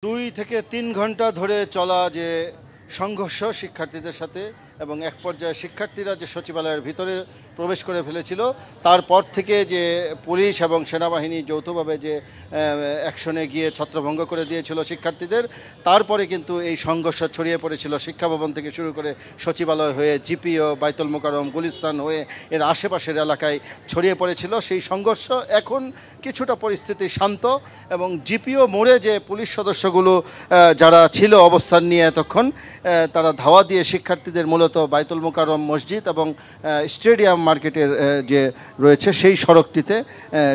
2 থেকে 3 ঘন্টা ধরে চলা যে সংঘর্ষ শিক্ষার্থীদের সাথে এবং এক পর্যায়ে শিক্ষার্থীরা যে সচিবালয়ের ভিতরে প্রবেশ করে ফেলেছিল তারপর থেকে যে পুলিশ এবং সেনাবাহিনী যৌথভাবে যে অ্যাকশনে গিয়ে ছত্রভঙ্গ করে দিয়েছিল শিক্ষার্থীদের, তারপরে কিন্তু এই সংঘর্ষ ছড়িয়ে পড়েছিল শিক্ষা ভবন থেকে শুরু করে সচিবালয় হয়ে জিপিও, বাইতুল মোকাররম, গুলিস্তান হয়ে এর আশেপাশের এলাকায় ছড়িয়ে পড়েছিল। সেই সংঘর্ষ এখন কিছুটা পরিস্থিতি শান্ত এবং জিপিও মোড়ে যে পুলিশ সদস্যগুলো যারা ছিল অবস্থান নিয়ে এতক্ষণ, তারা ধাওয়া দিয়ে শিক্ষার্থীদের মূলত বাইতুল মোকাররম মসজিদ এবং স্টেডিয়াম মার্কেটের যে রয়েছে সেই সড়কটিতে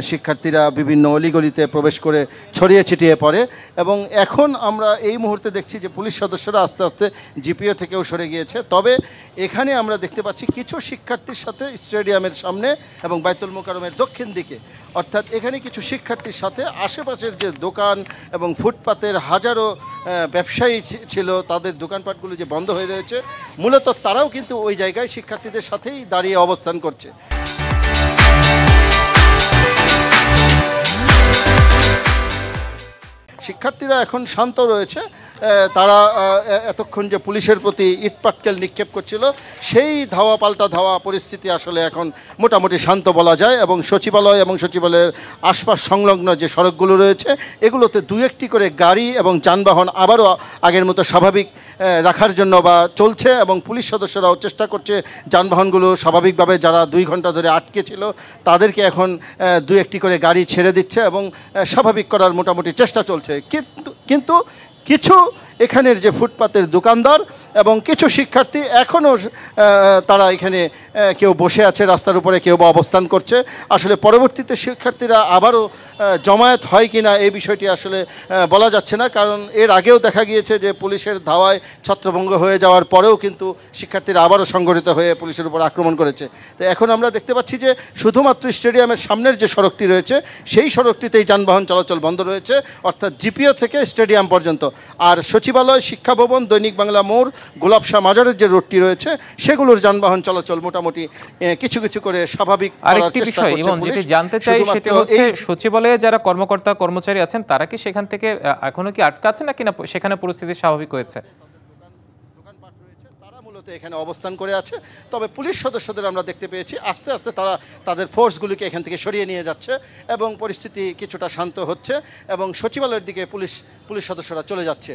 শিক্ষার্থীরা বিভিন্ন অলিগলিতে প্রবেশ করে ছড়িয়ে ছিটিয়ে পড়ে এবং এখন আমরা এই মুহূর্তে দেখছি যে পুলিশ সদস্যরা আস্তে আস্তে জিপিও থেকেও সরে গিয়েছে। তবে এখানে আমরা দেখতে পাচ্ছি কিছু শিক্ষার্থীর সাথে স্টেডিয়ামের সামনে এবং বাইতুল মোকাররমের দক্ষিণ দিকে, অর্থাৎ এখানে কিছু শিক্ষার্থীর সাথে আশেপাশের যে দোকান এবং ফুটপাতের হাজারো ব্যবসায়ী ছিল, তাদের দোকানপাটগুলো যে বন্ধ হয়ে রয়েছে, মূলত তারাও কিন্তু ওই জায়গায় শিক্ষার্থীদের সাথেই দাঁড়িয়ে অবস্থান করছে। শিক্ষার্থীরা এখন শান্ত রয়েছে। তারা এতক্ষণ যে পুলিশের প্রতি ইটপাটকেল নিক্ষেপ করছিল, সেই ধাওয়া পাল্টা ধাওয়া পরিস্থিতি আসলে এখন মোটামুটি শান্ত বলা যায় এবং সচিবালয় এবং সচিবালয়ের আশপাশ সংলগ্ন যে সড়কগুলো রয়েছে এগুলোতে দু একটি করে গাড়ি এবং যানবাহন আবারও আগের মতো স্বাভাবিক রাখার জন্য বা চলছে এবং পুলিশ সদস্যরাও চেষ্টা করছে যানবাহনগুলো স্বাভাবিকভাবে, যারা 2 ঘন্টা ধরে আটকে ছিল তাদেরকে এখন দু একটি করে গাড়ি ছেড়ে দিচ্ছে এবং স্বাভাবিক করার মোটামুটি চেষ্টা চলছে। কিন্তু কিছু এখানের যে ফুটপাতের দোকানদার এবং কিছু শিক্ষার্থী এখনও তারা এখানে কেউ বসে আছে রাস্তার উপরে, কেউ বা অবস্থান করছে। আসলে পরবর্তীতে শিক্ষার্থীরা আবারও জমায়েত হয় কি না এই বিষয়টি আসলে বলা যাচ্ছে না, কারণ এর আগেও দেখা গিয়েছে যে পুলিশের ধাওয়ায় ছত্রভঙ্গ হয়ে যাওয়ার পরেও কিন্তু শিক্ষার্থীরা আবারও সংগঠিত হয়ে পুলিশের উপর আক্রমণ করেছে। তো এখন আমরা দেখতে পাচ্ছি যে শুধুমাত্র স্টেডিয়ামের সামনের যে সড়কটি রয়েছে সেই সড়কটিতেই যানবাহন চলাচল বন্ধ রয়েছে, অর্থাৎ জিপিও থেকে স্টেডিয়াম পর্যন্ত। আর সচিবালয়, শিক্ষা ভবন, দৈনিক বাংলা মোড়, গোলাপ শাহ মাজারের যে রোডটি রয়েছে সেগুলোর যানবাহন চলাচল মোটামুটি কিছু কিছু করে স্বাভাবিক করার চেষ্টা করছে পুলিশ। যেটি জানতে চাই সেটা হচ্ছে সচিবালয়ে যারা কর্মকর্তা কর্মচারী আছেন তারা কি সেখান থেকে এখনো কি আটকা আছে নাকি না সেখানে পরিস্থিতি স্বাভাবিক হয়েছে? এখানে অবস্থান করে আছে, তবে পুলিশ সদস্যদের আমরা দেখতে পেয়েছি আস্তে আস্তে তারা তাদের ফোর্সগুলিকে এখান থেকে সরিয়ে নিয়ে যাচ্ছে এবং পরিস্থিতি কিছুটা শান্ত হচ্ছে এবং সচিবালয়ের দিকে পুলিশ সদস্যরা চলে যাচ্ছে।